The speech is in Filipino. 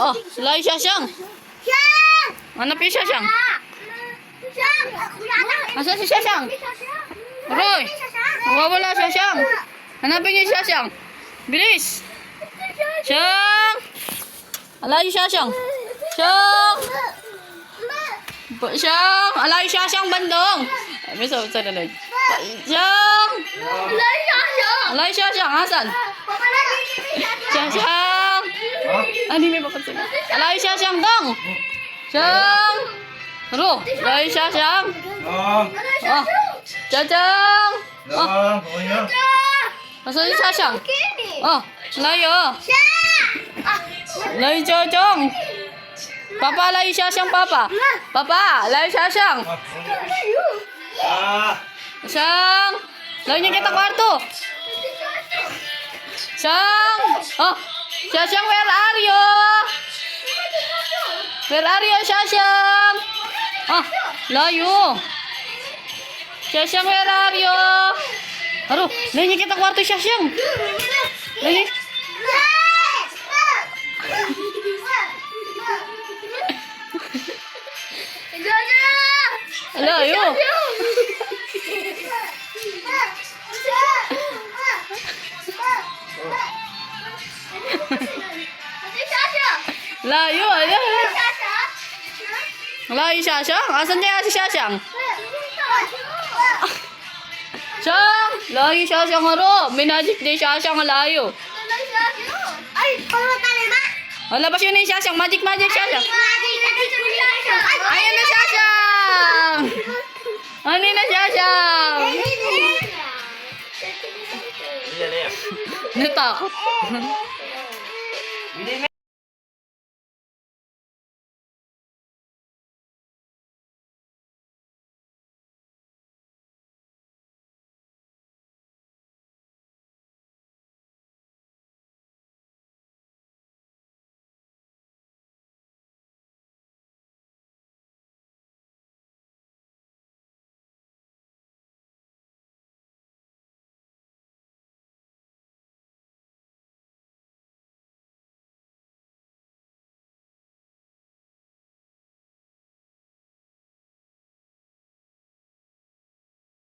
Oh, sila yung Shashang. Hanap yung Shashang. Nasaan si Shashang? Aroy! Nawawala Shashang. Hanapin niyo si Shashang. Bilis! Shang! Ala yung Shashang. Shang! Shang! Ala yung Shashang bandong. May sa dalag. Shang! Ala yung Shashang. Asan? Shashang! Ano may papansin? Ala yung Shashang dong. Shang! Aro! Ala yung Shashang. Oh! Shashang! Oh! Nasaan yung Shashang? Oh! Layo! Layo Shashang! Papa, layo Shashang, Papa! Papa, layo Shashang! Shashang! Layo niya kita kwarto! Shashang! Oh! Shashang, where are you? Where are you, Shashang? Oh! Layo! Shashang, where are you? Aro! Layo niya kita kwarto, Shashang! Layo! Layo! Layo! Layo! Layo Shashang! Asan niya si Shashang? Shang! Layo Shashang aro! Minagic din Shashang layo! Labas yun na yung Shashang! Magic Shashang! Ayan na Shashang! Ano na Shashang? Natakot.